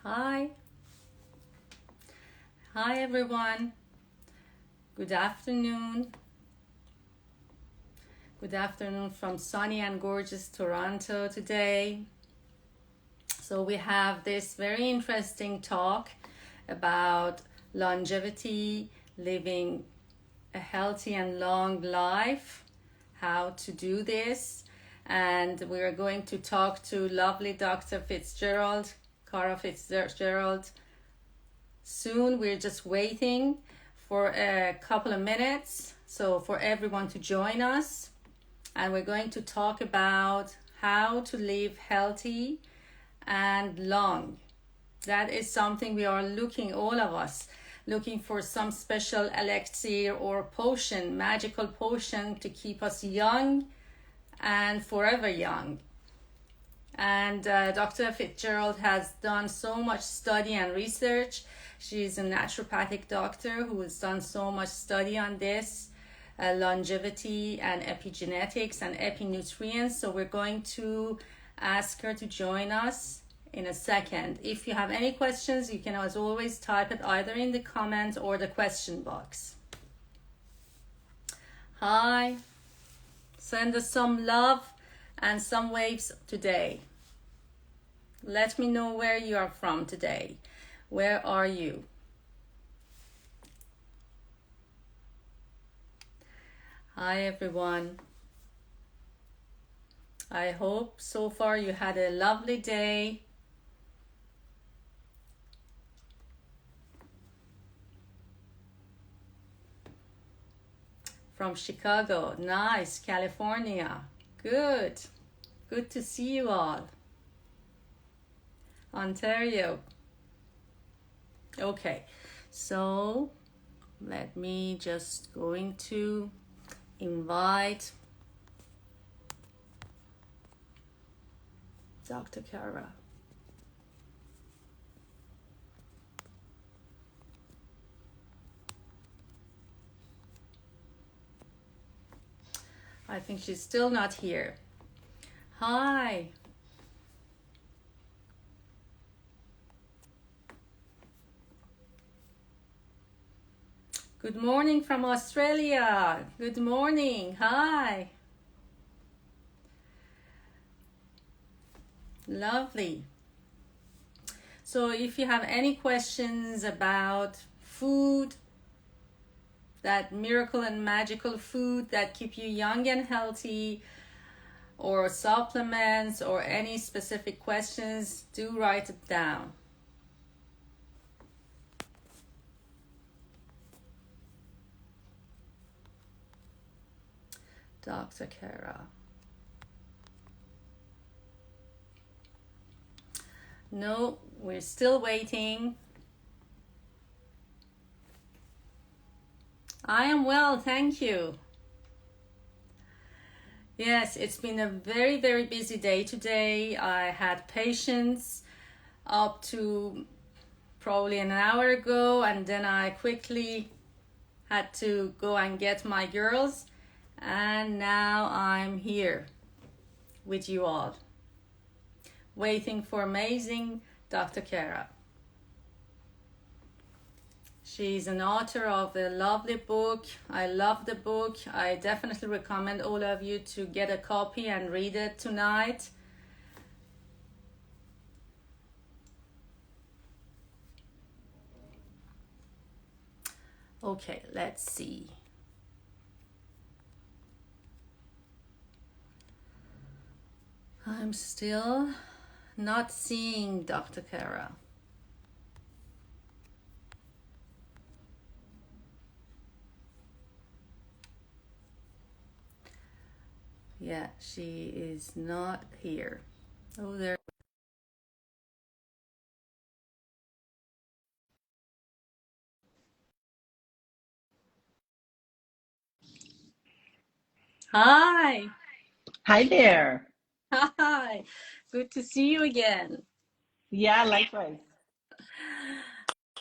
Hi. Hi, everyone. Good afternoon. Good afternoon from sunny and gorgeous Toronto today. So, we have this very interesting talk about longevity, living a healthy and long life, how to do this. And we are going to talk to lovely Dr. Fitzgerald, Cara Fitzgerald, soon. We're just waiting for a couple of minutes so for everyone to join us, and we're going to talk about how to live healthy and long. That is something we are looking, all of us looking for, some special elixir or potion, magical potion to keep us young and forever young. And Dr. Fitzgerald has done so much study and research. She's a naturopathic doctor who has done so much study on this, longevity and epigenetics and epinutrients. So we're going to ask her to join us in a second. If you have any questions, you can as always type it either in the comments or the question box. Hi. Send us some love and some waves today. Let me know where you are from today. Where are you? Hi, everyone. I hope so far you had a lovely day. From Chicago. Nice. California. Good. Good to see you all. Ontario. Okay, so let me just going to invite Dr. Kara. I think she's still not here. Hi. Good morning from Australia. Good morning. Hi. Lovely. So if you have any questions about food, that miracle and magical food that keep you young and healthy, or supplements, or any specific questions, do write it down. Dr. Kara. No, we're still waiting. I am well, thank you. Yes, it's been a very, very busy day today. I had patients up to probably an hour ago, and then I quickly had to go and get my girls, and now I'm here with you all, waiting for amazing Dr. Kara. She's an author of a lovely book. I love the book. I definitely recommend all of you to get a copy and read it tonight. Okay, let's see. I'm still not seeing Dr. Kara. Yeah, she is not here. Oh, there. Hi. Hi there. Hi. Good to see you again. Yeah, likewise.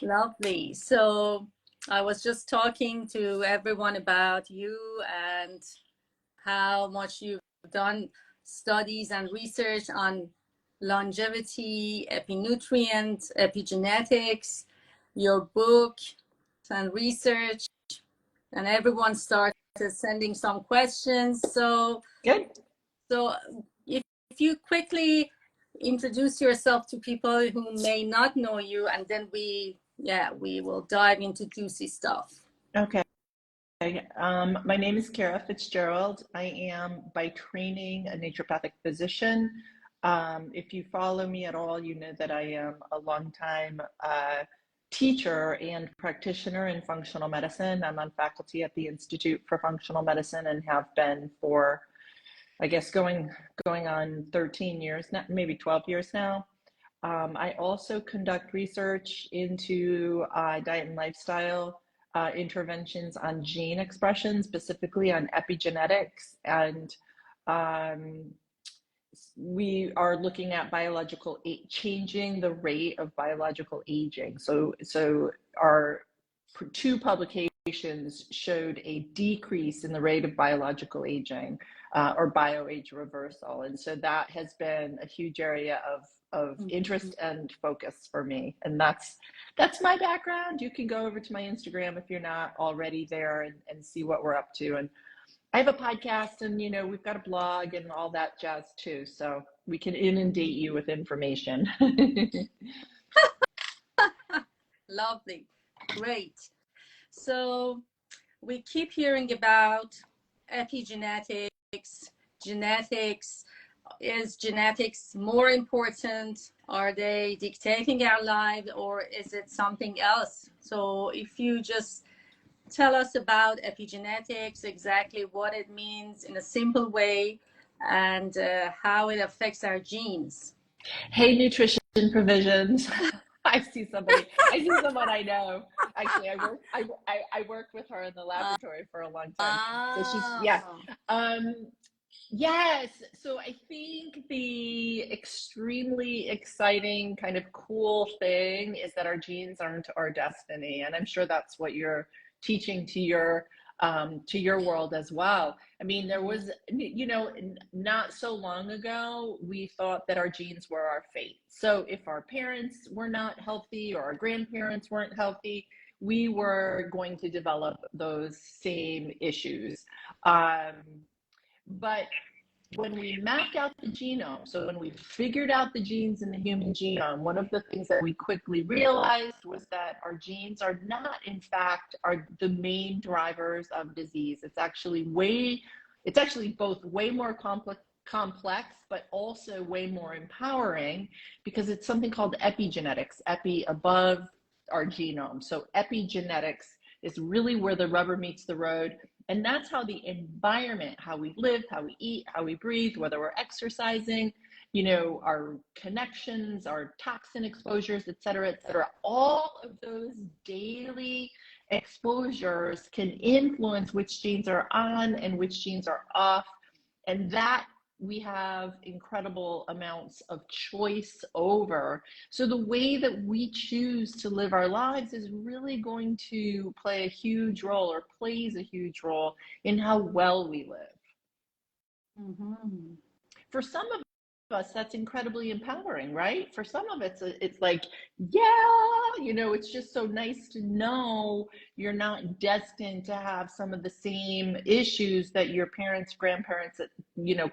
Lovely. So I was just talking to everyone about you and how much you've done studies and research on longevity, epinutrient, epigenetics, your book and research, and everyone started sending some questions. Good. So if you quickly introduce yourself to people who may not know you, and then we will dive into juicy stuff. Okay. My name is Kara Fitzgerald. I am by training a naturopathic physician. If you follow me at all, you know that I am a longtime teacher and practitioner in functional medicine. I'm on faculty at the Institute for Functional Medicine and have been for, I guess, going on 13 years now, maybe 12 years now. I also conduct research into diet and lifestyle interventions on gene expression, specifically on epigenetics, and we are looking at changing the rate of biological aging. So our two publications showed a decrease in the rate of biological aging or bioage reversal, and so that has been a huge area of interest and focus for me. And that's my background. You can go over to my Instagram if you're not already there and see what we're up to. And I have a podcast, and we've got a blog and all that jazz too, so we can inundate you with information. Lovely. Great. So we keep hearing about epigenetics, genetics. Is genetics more important? Are they dictating our lives, or is it something else? So if you just tell us about epigenetics, exactly what it means in a simple way, and how it affects our genes. Hey, nutrition provisions. I see someone I know. Actually, I worked with her in the laboratory for a long time. So yes. So I think the extremely exciting, kind of cool thing is that our genes aren't our destiny, and I'm sure that's what you're teaching to your world as well. I mean, there was, not so long ago, we thought that our genes were our fate. So if our parents were not healthy or our grandparents weren't healthy, we were going to develop those same issues. But when we mapped out the genome, so when we figured out the genes in the human genome, one of the things that we quickly realized was that our genes are not, in fact, are the main drivers of disease. It's actually both way more complex, but also way more empowering, because it's something called epigenetics, epi above our genome. So epigenetics is really where the rubber meets the road. And that's how the environment, how we live, how we eat, how we breathe, whether we're exercising, our connections, our toxin exposures, et cetera, all of those daily exposures can influence which genes are on and which genes are off. And that we have incredible amounts of choice over. So the way that we choose to live our lives is really going to play a huge role, or plays a huge role, in how well we live. Mm-hmm. For some of us, that's incredibly empowering, right? For some of it's like, it's just so nice to know you're not destined to have some of the same issues that your parents, grandparents,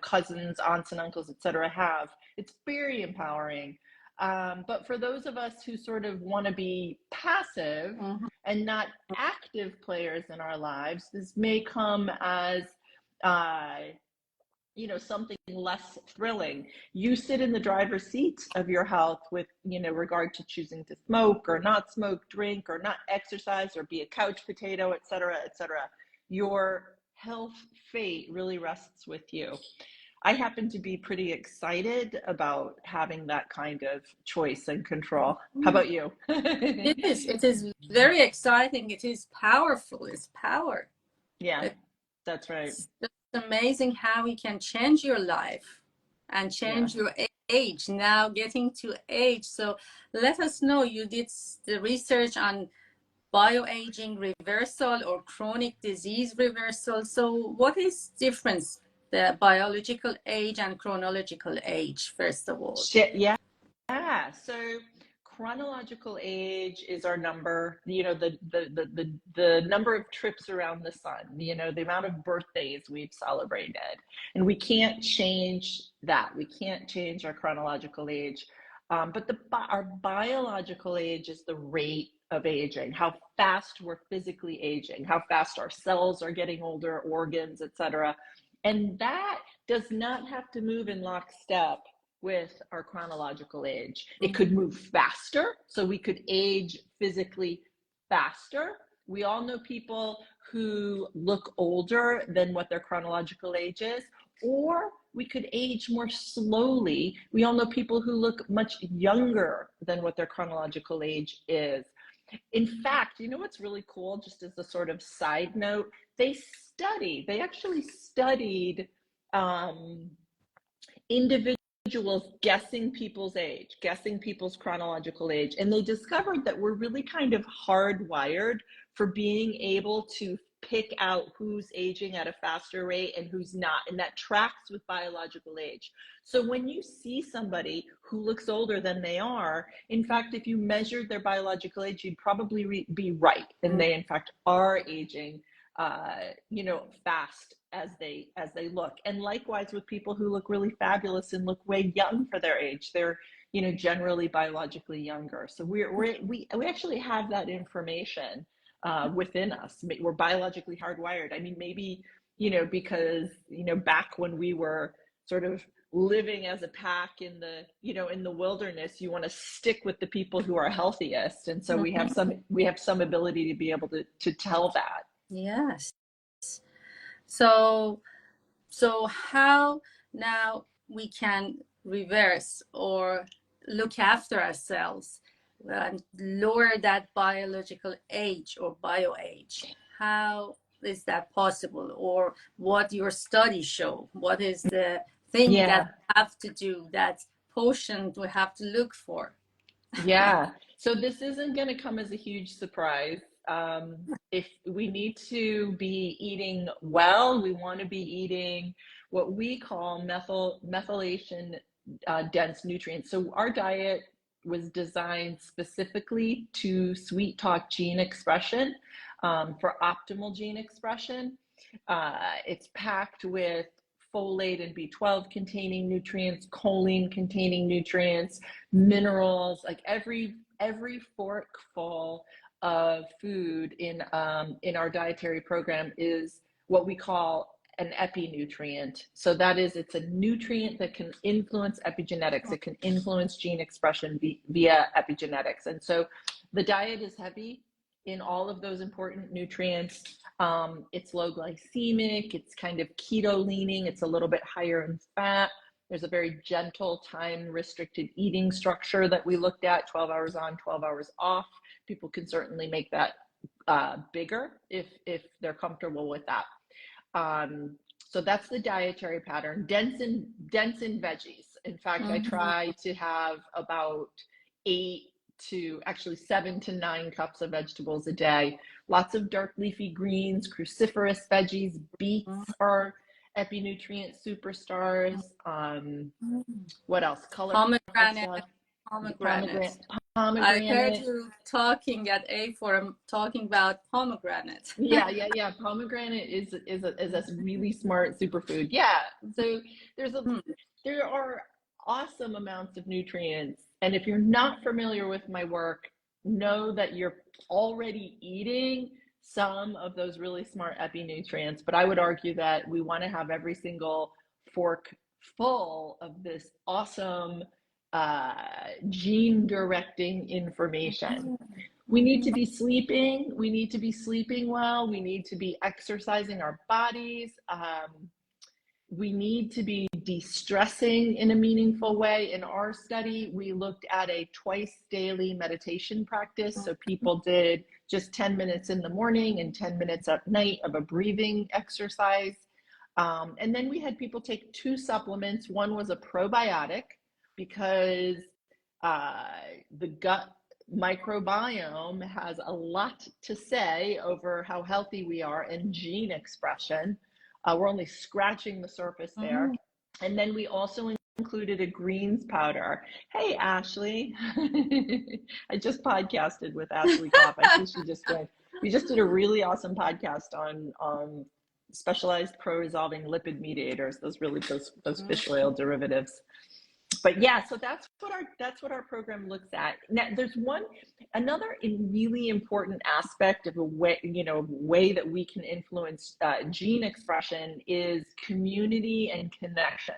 cousins, aunts and uncles, etc. have. It's very empowering. But for those of us who sort of want to be passive and not active players in our lives, this may come as something less thrilling. You sit in the driver's seat of your health with, regard to choosing to smoke or not smoke, drink or not exercise, or be a couch potato, et cetera, et cetera. Your health fate really rests with you. I happen to be pretty excited about having that kind of choice and control. How about you? It is very exciting. It is powerful. It's power. Yeah, that's right. It's amazing how we can change your life and change your age. Now getting to age. So let us know, you did the research on bioaging reversal or chronic disease reversal. So what is difference the biological age and chronological age, first of all. Yeah. So chronological age is our number, the number of trips around the sun, the amount of birthdays we've celebrated. And we can't change that. We can't change our chronological age. But our biological age is the rate of aging, how fast we're physically aging, how fast our cells are getting older, organs, etc. And that does not have to move in lockstep with our chronological age. It could move faster, so we could age physically faster. We all know people who look older than what their chronological age is, or we could age more slowly. We all know people who look much younger than what their chronological age is. In fact, you know what's really cool, just as a sort of side note, they actually studied individuals guessing people's age, guessing people's chronological age, and they discovered that we're really kind of hardwired for being able to pick out who's aging at a faster rate and who's not, and that tracks with biological age. So when you see somebody who looks older than they are, in fact, if you measured their biological age, you'd probably be right, and they in fact are aging fast as they look. And likewise with people who look really fabulous and look way young for their age, they're generally biologically younger. So we actually have that information within us. We're biologically hardwired. I mean, maybe because back when we were sort of living as a pack in the wilderness, you want to stick with the people who are healthiest, and so we have some ability to be able to tell that. Yes. So how now we can reverse or look after ourselves and lower that biological age or bio age? How is that possible? Or what your studies show? What is the thing that we have to do, that potion we have to look for? Yeah. So this isn't going to come as a huge surprise. If we need to be eating well, we want to be eating what we call methylation dense nutrients. So our diet was designed specifically to sweet talk gene expression, for optimal gene expression. It's packed with folate and B12 containing nutrients, choline containing nutrients, minerals, like every forkful of food in our dietary program is what we call an epinutrient. So that is, it's a nutrient that can influence epigenetics. It can influence gene expression via epigenetics. And so the diet is heavy in all of those important nutrients. It's low glycemic, it's kind of keto leaning, it's a little bit higher in fat. There's a very gentle time restricted eating structure that we looked at, 12 hours on, 12 hours off. People can certainly make that bigger if they're comfortable with that. So that's the dietary pattern. Dense in veggies. In fact, I try to have about 7 to 9 cups of vegetables a day. Lots of dark leafy greens, cruciferous veggies. Beets are epinutrient superstars. What else? Pomegranate. I heard you talking at A Forum talking about pomegranate. Yeah. Pomegranate is a really smart superfood. Yeah. So there are awesome amounts of nutrients. And if you're not familiar with my work, know that you're already eating some of those really smart epinutrients. But I would argue that we want to have every single fork full of this awesome gene directing information. We need to be sleeping. We need to be sleeping well. We need to be exercising our bodies. We need to be de-stressing in a meaningful way. In our study, we looked at a twice daily meditation practice. So people did just 10 minutes in the morning and 10 minutes at night of a breathing exercise. And then we had people take 2 supplements. One was a probiotic, because the gut microbiome has a lot to say over how healthy we are in gene expression. We're only scratching the surface there. And then we also included a greens powder. Hey, Ashley. I just podcasted with Ashley Kopp. I think she just joined. We just did a really awesome podcast on specialized pro-resolving lipid mediators, those fish oil derivatives. But yeah, so that's what our program looks at. Now, there's another really important aspect of a way that we can influence gene expression is community and connection.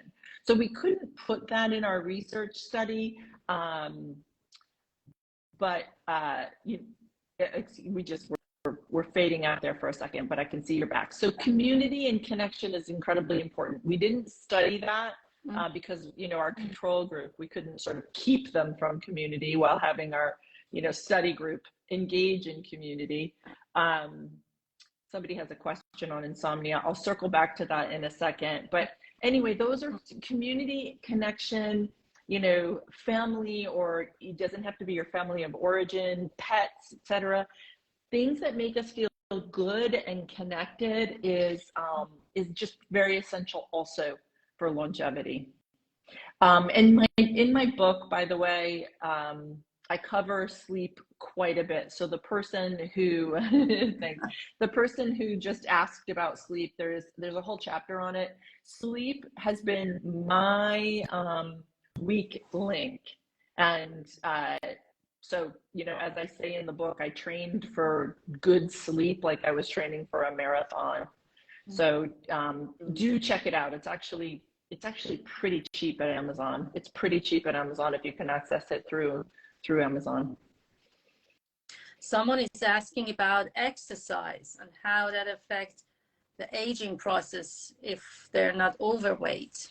So we couldn't put that in our research study, but we're fading out there for a second, but I can see you're back. So community and connection is incredibly important. We didn't study that because, our control group, we couldn't sort of keep them from community while having our, study group engage in community. Somebody has a question on insomnia. I'll circle back to that in a second. But anyway, those are community, connection, family, or it doesn't have to be your family of origin, pets, etc. Things that make us feel good and connected is just very essential also for longevity. In my book, by the way, I cover sleep quite a bit. So the person who just asked about sleep, there's a whole chapter on it. Sleep has been my weak link, and so, as I say in the book, I trained for good sleep like I was training for a marathon. So do check it out. It's actually pretty cheap at Amazon. It's pretty cheap at Amazon if you can access it through Amazon. Someone is asking about exercise and how that affects the aging process if they're not overweight.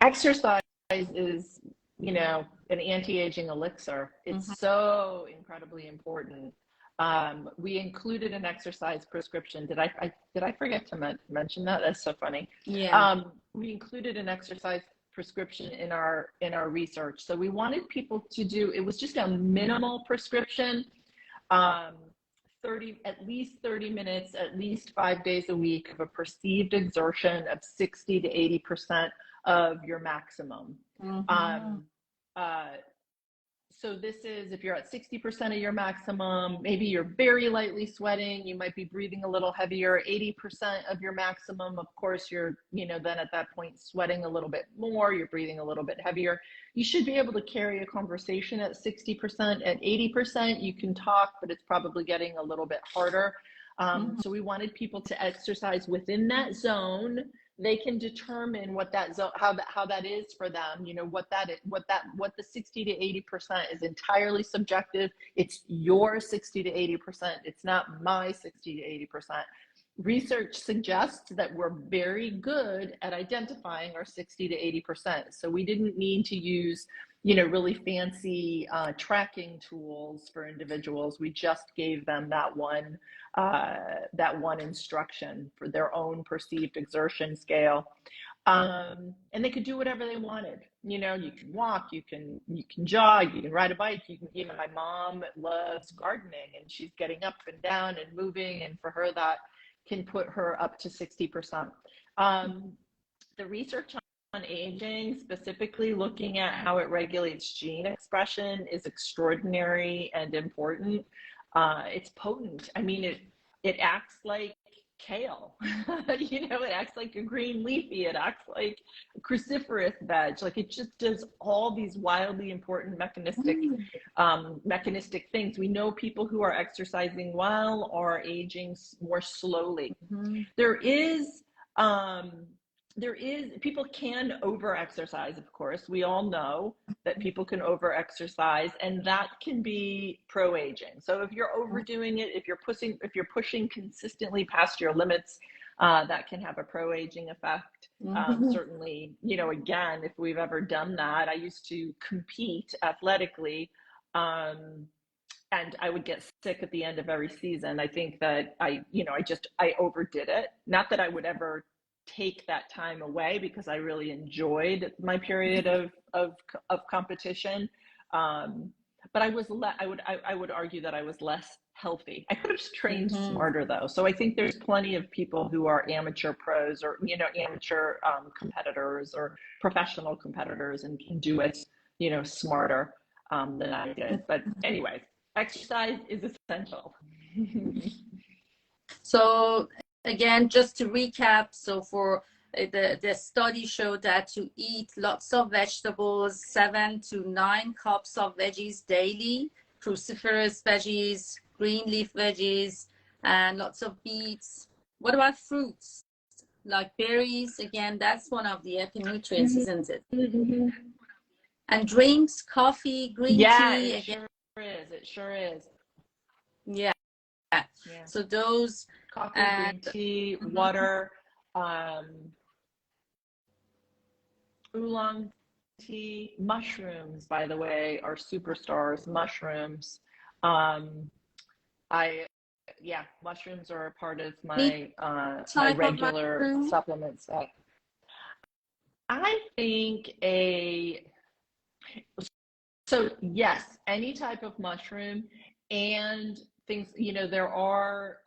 Exercise is, an anti-aging elixir. It's so incredibly important. We included an exercise prescription. Did I forget to mention that? That's so funny. Yeah. We included an exercise prescription in our research. So we wanted people to do, it was just a minimal prescription, at least 30 minutes, at least 5 days a week of a perceived exertion of 60 to 80% of your maximum. So this is, if you're at 60% of your maximum, maybe you're very lightly sweating, you might be breathing a little heavier. 80% of your maximum, of course, you're, then at that point sweating a little bit more, you're breathing a little bit heavier. You should be able to carry a conversation at 60%. At 80%, you can talk, but it's probably getting a little bit harder. So we wanted people to exercise within that zone. They can determine what that zone, how that is for them. What the 60 to 80% is entirely subjective. It's your 60 to 80%. It's not my 60 to 80%. Research suggests that we're very good at identifying our 60 to 80%. So we didn't need to use, really fancy tracking tools for individuals. We just gave them that one instruction for their own perceived exertion scale. And they could do whatever they wanted. You can walk, you can jog, you can ride a bike. My mom loves gardening and she's getting up and down and moving. And for her, that can put her up to 60%. The research on aging, specifically looking at how it regulates gene expression, is extraordinary and important. It's potent. I mean, it acts like kale. It acts like a green leafy. It acts like a cruciferous veg. Like, it just does all these wildly important mechanistic things. We know people who are exercising well are aging more slowly. People can over-exercise, of course. We all know that people can over-exercise, and that can be pro-aging. So if you're overdoing it, if you're pushing consistently past your limits, that can have a pro-aging effect. Certainly, again, if we've ever done that, I used to compete athletically, and I would get sick at the end of every season. I think that I overdid it. Not that I would ever take that time away, because I really enjoyed my period of competition. but I would argue that I was less healthy. I could have trained Mm-hmm. smarter though. So I think there's plenty of people who are amateur pros or, you know, amateur competitors or professional competitors and can do it, you know, smarter than I did. But anyway, exercise is essential. So again, just to recap, so for the study showed that to eat lots of vegetables, 7 to 9 cups of veggies daily, cruciferous veggies, green leaf veggies, and lots of beets. What about fruits? Like berries, again, that's one of the epinutrients, isn't it? Mm-hmm. And drinks, coffee, green Yeah, tea, it again. sure is. It sure is. Yeah. Yeah. So those Coffee, and green tea, mhm. water, oolong tea, mushrooms, by the way, are superstars. Mushrooms. I Yeah, mushrooms are a part of Any my my type of regular mushroom? supplement set. I think so yes, any type of mushroom and things, you know, there are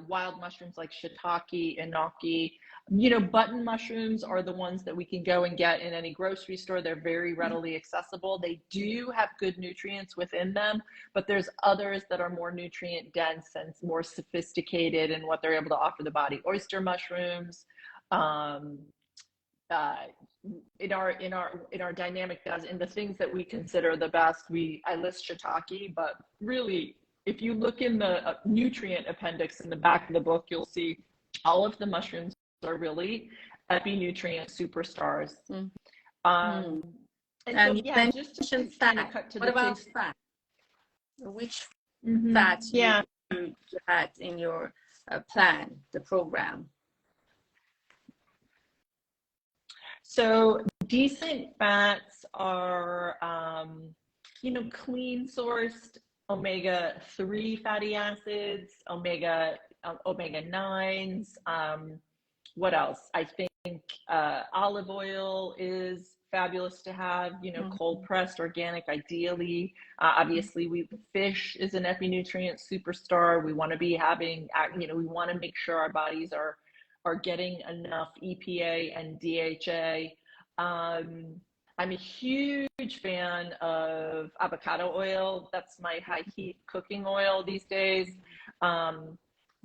wild mushrooms like shiitake, enoki. You know, button mushrooms are the ones that we can go and get in any grocery store. They're very readily accessible. They do have good nutrients within them, but there's others that are more nutrient dense and more sophisticated in what they're able to offer the body. Oyster mushrooms, um, uh, in our dynamic does in the things that we consider the best. I list shiitake, but really, if you look in the nutrient appendix in the back of the book, you'll see all of the mushrooms are really epi-nutrient superstars. Mm. And so, And you yeah, just to mentioned kind of fat. cut to What the about chase. fat? Which Mm-hmm. fat Yeah. you had in your plan, the program? So decent fats are, you know, clean sourced omega-3 fatty acids, omega 9s. What else? I think olive oil is fabulous to have, you know, cold pressed, organic, ideally. Obviously, fish is an epi-nutrient superstar. We want to be having, you know, we want to make sure our bodies are getting enough EPA and DHA. I'm a huge fan of avocado oil. That's my high heat cooking oil these days.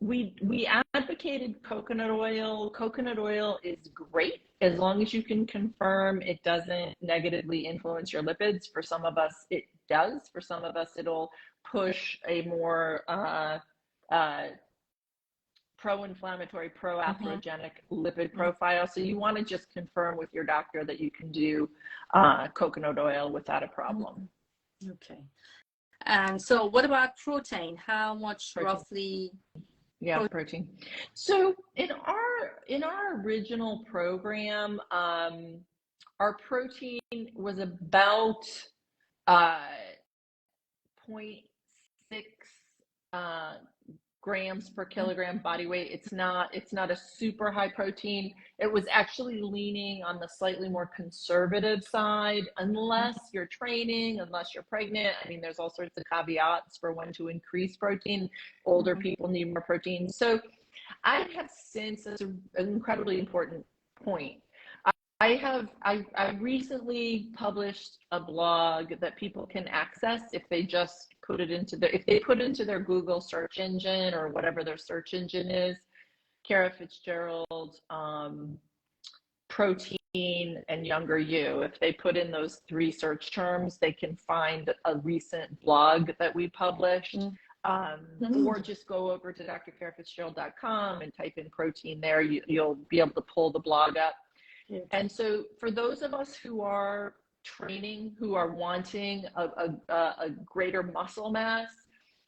We advocated coconut oil. Coconut oil is great as long as you can confirm it doesn't negatively influence your lipids. For some of us, it does. For some of us, it'll push a more pro-inflammatory, pro-atherogenic lipid profile. So you want to just confirm with your doctor that you can do coconut oil without a problem. Okay. And so what about protein? How much Protein. roughly? Yeah, protein. So in our original program, our protein was about 0.6 grams per kilogram body weight. It's not a super high protein. It was actually leaning on the slightly more conservative side, unless you're training, unless you're pregnant. I mean, there's all sorts of caveats for when to increase protein. Older people need more protein. So I have since, that's an incredibly important point. I recently published a blog that people can access if they just put it into their Google search engine or whatever their search engine is, Kara Fitzgerald, protein and younger you. If they put in those 3 search terms, they can find a recent blog that we published. Or just go over to drkarafitzgerald.com and type in protein there. You'll be able to pull the blog up. And so for those of us who are training, who are wanting a greater muscle mass,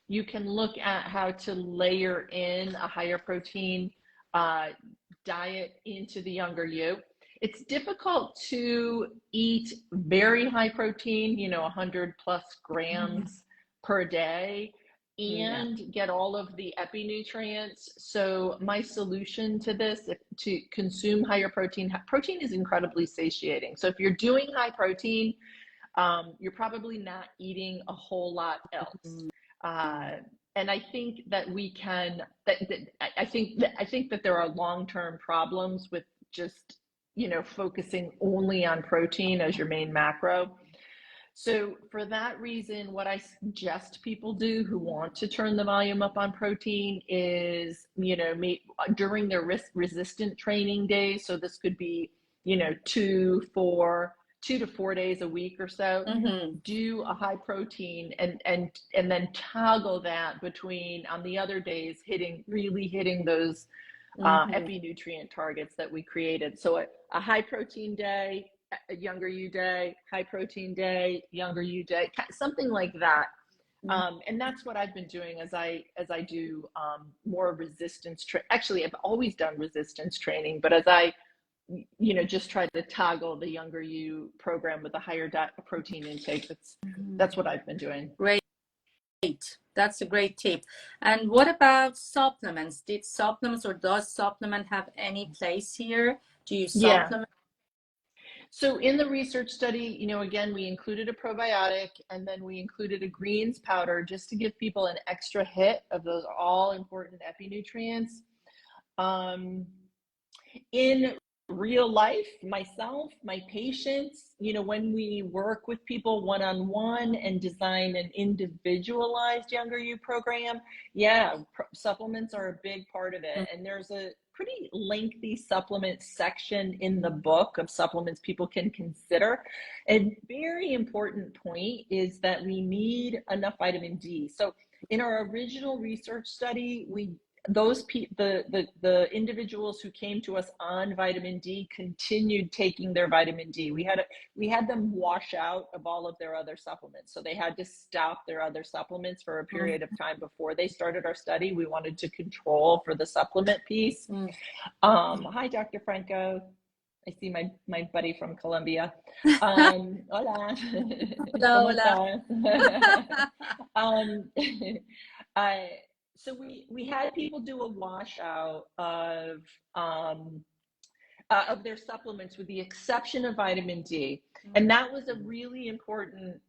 you can look at how to layer in a higher protein diet into the younger you. It's difficult to eat very high protein, you know, 100 plus grams per day, and get all of the epi-nutrients. So my solution to this, to consume higher protein is incredibly satiating. So if you're doing high protein, you're probably not eating a whole lot else. And I think that we can, I think that there are long-term problems with just, focusing only on protein as your main macro. So for that reason, what I suggest people do who want to turn the volume up on protein is, during their resistant training days. So this could be, 2 to 4 days a week or so, do a high protein and then toggle that between, on the other days, really hitting those epi-nutrient targets that we created. So a high protein day, a younger you day, high protein day, younger you day, something like that. And that's what I've been doing as I do more resistance actually, I've always done resistance training, but as I just try to toggle the younger you program with a higher protein intake, that's what I've been doing. Great. That's a great tip. And what about supplements? Did supplements, or does supplement have any place here? Do you supplement? So in the research study, again, we included a probiotic, and then we included a greens powder just to give people an extra hit of those all important epi-nutrients. In real life, myself, my patients, when we work with people one-on-one and design an individualized younger you program, supplements are a big part of it. And there's a pretty lengthy supplement section in the book of supplements people can consider. A very important point is that we need enough vitamin D. So in our original research study, the individuals who came to us on vitamin D continued taking their vitamin D. We had them wash out of all of their other supplements. So they had to stop their other supplements for a period of time before they started our study. We wanted to control for the supplement piece. Hi, Dr. Franco. I see my buddy from Colombia. Hola. Hola. So we had people do a washout of their supplements, with the exception of vitamin D. And that was a really important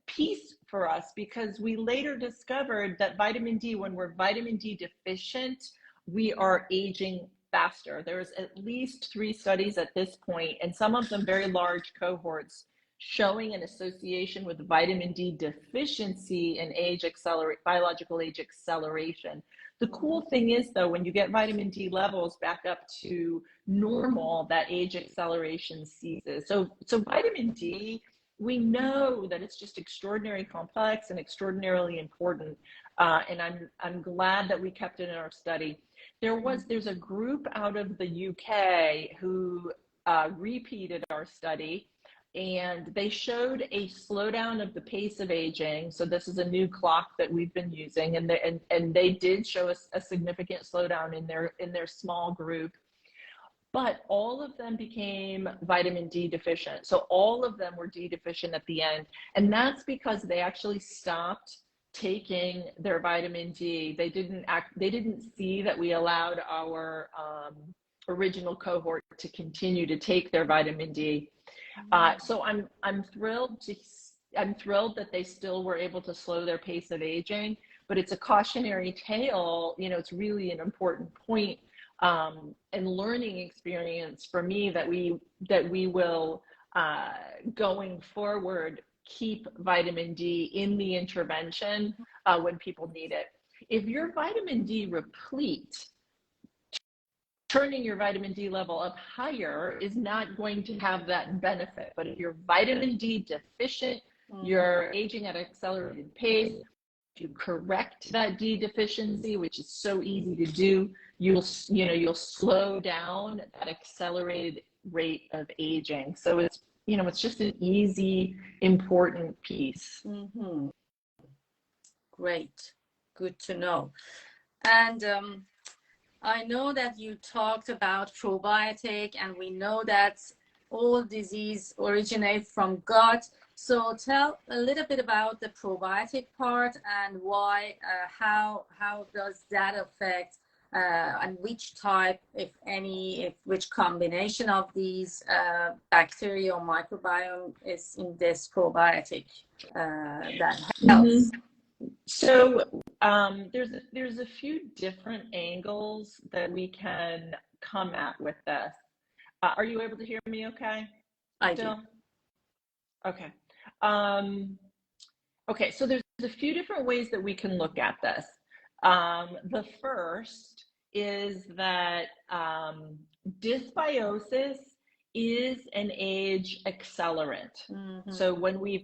piece for us, because we later discovered that vitamin D, when we're vitamin D deficient, we are aging faster. There's at least 3 studies at this point, and some of them very large cohorts, showing an association with vitamin D deficiency and biological age acceleration. The cool thing is, though, when you get vitamin D levels back up to normal, that age acceleration ceases. So vitamin D, we know that it's just extraordinarily complex and extraordinarily important. And I'm glad that we kept it in our study. There's a group out of the UK who repeated our study, and they showed a slowdown of the pace of aging. So this is a new clock that we've been using, and they did show a significant slowdown in their small group. But all of them became vitamin D deficient. So all of them were D deficient at the end, and that's because they actually stopped taking their vitamin D. They didn't see that we allowed our original cohort to continue to take their vitamin D. So I'm thrilled that they still were able to slow their pace of aging, but it's a cautionary tale. It's really an important point and learning experience for me that we will going forward keep vitamin D in the intervention when people need it. If your vitamin D replete, turning your vitamin D level up higher is not going to have that benefit. But if you're vitamin D deficient, you're aging at an accelerated pace, if you correct that D deficiency, which is so easy to do, you'll slow down that accelerated rate of aging. So it's just an easy, important piece. Great. Good to know. And I know that you talked about probiotic, and we know that all disease originate from gut. So tell a little bit about the probiotic part and why, how does that affect and which type, if any, which combination of these bacteria or microbiome is in this probiotic that helps? So there's a few different angles that we can come at with this. Are you able to hear me okay? I Still? do. Okay. Okay, so there's a few different ways that we can look at this. The first is that dysbiosis is an age accelerant. Mm-hmm. So when we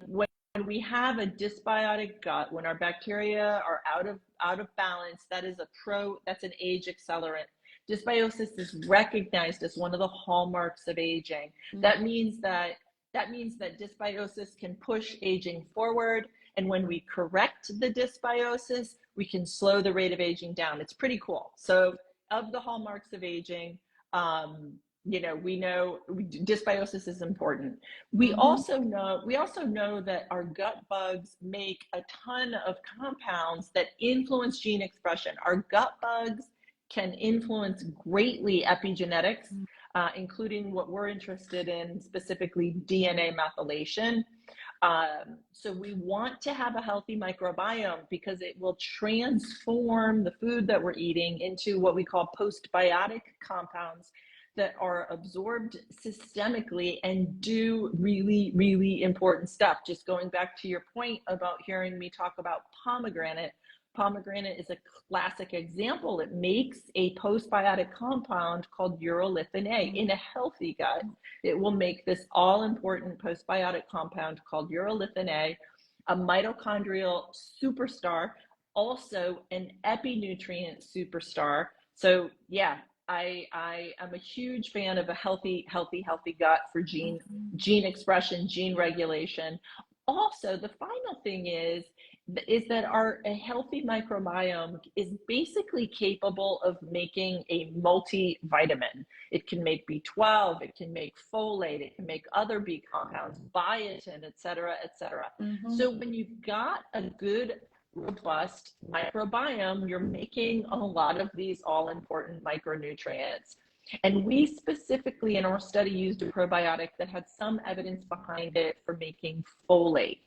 have a dysbiotic gut, when our bacteria are out of balance, that's an age accelerant. Dysbiosis is recognized as one of the hallmarks of aging. Mm-hmm. That means that dysbiosis can push aging forward, and when we correct the dysbiosis, we can slow the rate of aging down. It's pretty cool. So of the hallmarks of aging, we know dysbiosis is important. We also know that our gut bugs make a ton of compounds that influence gene expression. Our gut bugs can influence greatly epigenetics, including what we're interested in, specifically DNA methylation. So we want to have a healthy microbiome because it will transform the food that we're eating into what we call postbiotic compounds that are absorbed systemically and do really, really important stuff. Just going back to your point about hearing me talk about pomegranate is a classic example. It makes a postbiotic compound called urolithin A. In a healthy gut, it will make this all-important postbiotic compound called urolithin A, a mitochondrial superstar, also an epinutrient superstar. So yeah, I am a huge fan of a healthy gut for gene expression, gene regulation. Also, the final thing is that a healthy microbiome is basically capable of making a multivitamin. It can make B12, it can make folate, it can make other B compounds, biotin, et cetera, et cetera. So when you've got a good, robust microbiome, you're making a lot of these all-important micronutrients. And we specifically in our study used a probiotic that had some evidence behind it for making folate.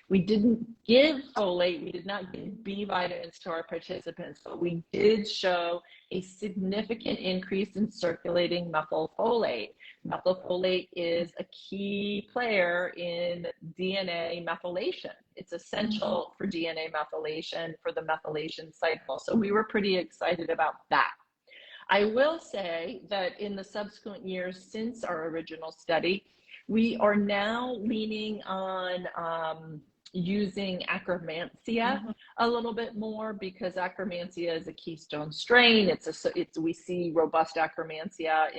We didn't give folate, we did not give B vitamins to our participants, but we did show a significant increase in circulating methylfolate. Methylfolate is a key player in DNA methylation. It's essential for DNA methylation, for the methylation cycle. So we were pretty excited about that. I will say that in the subsequent years since our original study, we are now leaning on using Akkermansia a little bit more because Akkermansia is a keystone strain. We see robust Akkermansia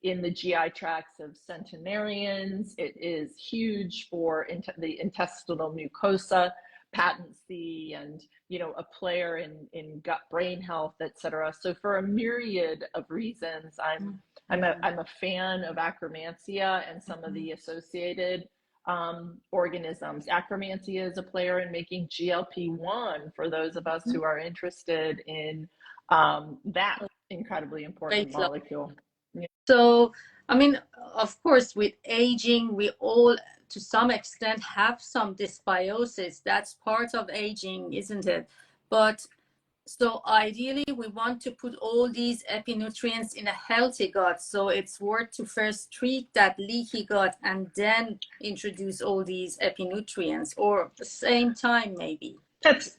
in the GI tracts of centenarians. It is huge for the intestinal mucosa, patency, and a player in gut brain health, et cetera. So for a myriad of reasons, I'm a fan of Akkermansia and some of the associated organisms. Akkermansia is a player in making GLP-1 for those of us who are interested in that incredibly important molecule. Yeah. So, I mean, of course, with aging, we all, to some extent, have some dysbiosis. That's part of aging, isn't it? But so ideally, we want to put all these epinutrients in a healthy gut. So it's worth to first treat that leaky gut and then introduce all these epinutrients, or at the same time, maybe. That's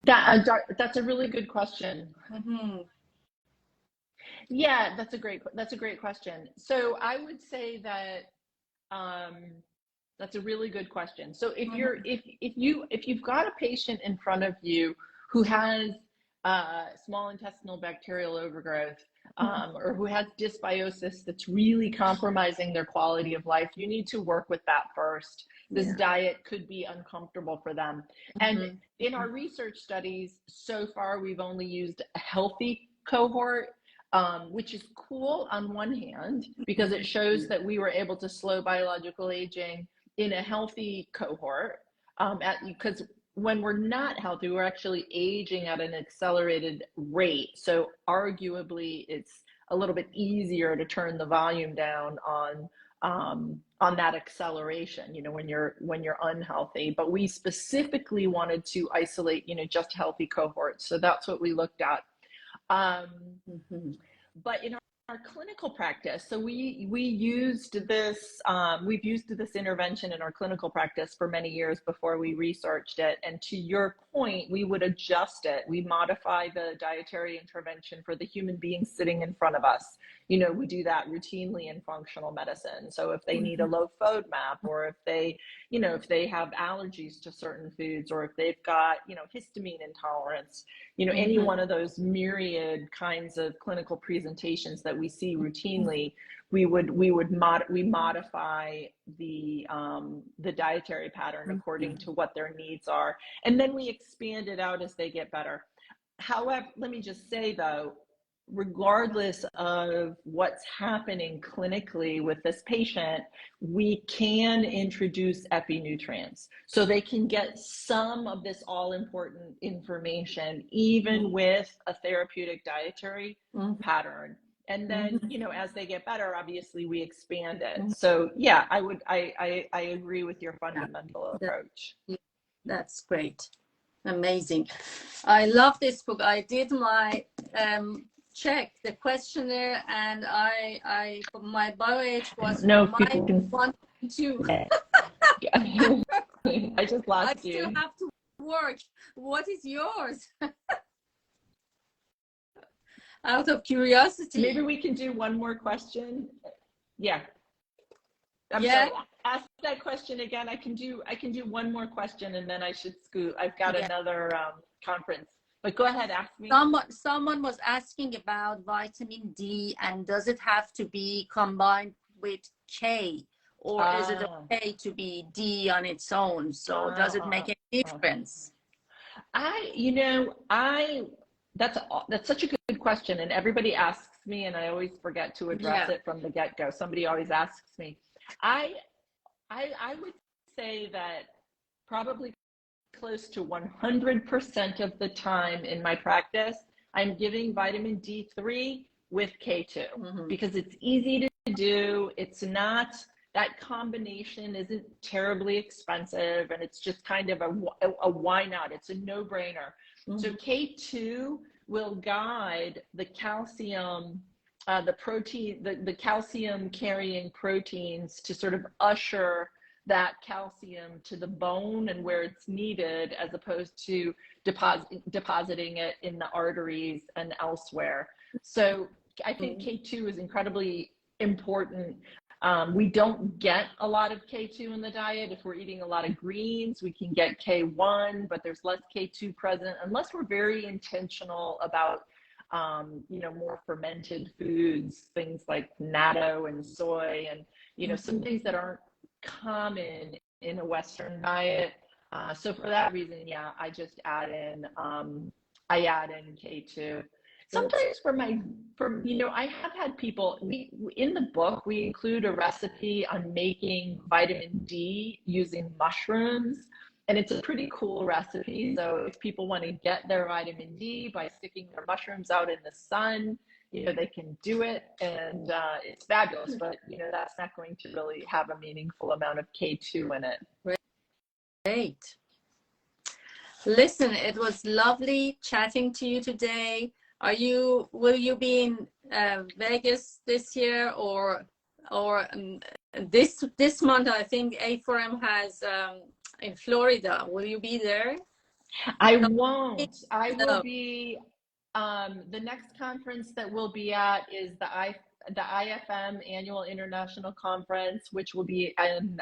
a really good question. Yeah, that's a great question. So I would say that that's a really good question. So if you've got a patient in front of you who has small intestinal bacterial overgrowth, or who has dysbiosis that's really compromising their quality of life, you need to work with that first. This diet could be uncomfortable for them. And in our research studies, so far, we've only used a healthy cohort, which is cool on one hand, because it shows that we were able to slow biological aging in a healthy cohort, because when we're not healthy, we're actually aging at an accelerated rate. So arguably, it's a little bit easier to turn the volume down on that acceleration, when you're unhealthy. But we specifically wanted to isolate, just healthy cohorts. So that's what we looked at. But in our clinical practice, so we used this, we've used this intervention in our clinical practice for many years before we researched it. And to your point, we would adjust it. We modify the dietary intervention for the human being sitting in front of us. We do that routinely in functional medicine. So if they need a low FODMAP, or if they, if they have allergies to certain foods, or if they've got, histamine intolerance, any one of those myriad kinds of clinical presentations that we see routinely, we modify the dietary pattern according to what their needs are, and then we expand it out as they get better. However, let me just say though, regardless of what's happening clinically with this patient, we can introduce epinutrients. So they can get some of this all-important information, even with a therapeutic dietary pattern. And then, as they get better, obviously we expand it. So yeah, I agree with your fundamental approach. That's great. Amazing. I love this book. I did my check the questionnaire, and my bioage was -1.2. I just lost you. I still have to work. What is yours? Out of curiosity. Maybe we can do one more question. Yeah. I'm sorry. Ask that question again. I can do one more question, and then I should scoot. I've got another conference. But go ahead, ask me. Someone was asking about vitamin D, and does it have to be combined with K, or is it okay to be D on its own? So does it make any difference? That's such a good question, and everybody asks me, and I always forget to address it from the get-go. Somebody always asks me. I would say that probably close to 100% of the time in my practice, I'm giving vitamin D3 with K2 because it's easy to do. It's not, that combination isn't terribly expensive, and it's just kind of a why not? It's a no-brainer. So K2 will guide the calcium, the calcium carrying proteins to sort of usher that calcium to the bone and where it's needed, as opposed to depositing it in the arteries and elsewhere. So I think K2 is incredibly important. We don't get a lot of K2 in the diet. If we're eating a lot of greens, we can get K1, but there's less K2 present unless we're very intentional about more fermented foods, things like natto and soy, and some things that aren't common in a Western diet. So for that reason, I just add in K2. Sometimes I have had people, in the book, we include a recipe on making vitamin D using mushrooms, and it's a pretty cool recipe. So if people want to get their vitamin D by sticking their mushrooms out in the sun, they can do it, and it's fabulous, but that's not going to really have a meaningful amount of K2 in it. Great. Listen, it was lovely chatting to you today. Will you be in Vegas this year, or this month? I think A4M has in Florida. Will you be there? I won't. I will be. The next conference that we'll be at is the IFM Annual International Conference, which will be in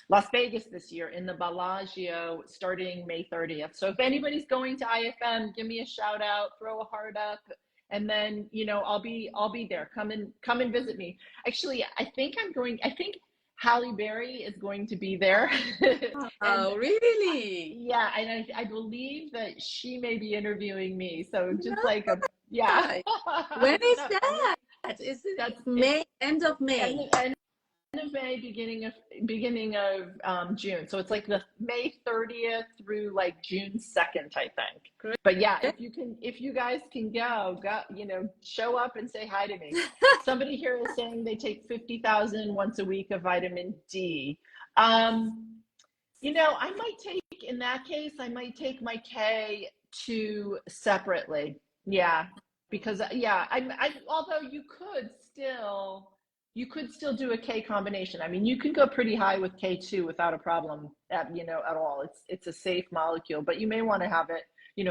Las Vegas this year in the Bellagio starting May 30th. So if anybody's going to IFM, give me a shout out, throw a heart up, and then I'll be there. Come and visit me. Actually, I think Halle Berry is going to be there. Oh, really? Yeah, and I believe that she may be interviewing me. So just When is that? Is it end of May? End of May, beginning of June. So it's like the May 30th through like June 2nd, I think. Great. But yeah, if you guys can go, show up and say hi to me. Somebody here is saying they take 50,000 once a week of vitamin D. I might take, in that case, I might take my K2 separately. Yeah, because although you could still do a K combination. I mean, you can go pretty high with K2 without a problem at all. It's a safe molecule, but you may want to have it,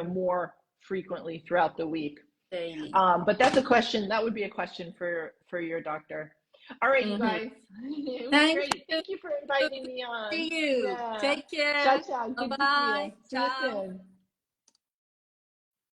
more frequently throughout the week. Daily. But that's a question. That would be a question for your doctor. All right, you guys. It was great. Thank you for inviting me on. See you. Yeah. Take care. Ciao, ciao. Good to see you. Bye-bye. See you Ciao. soon.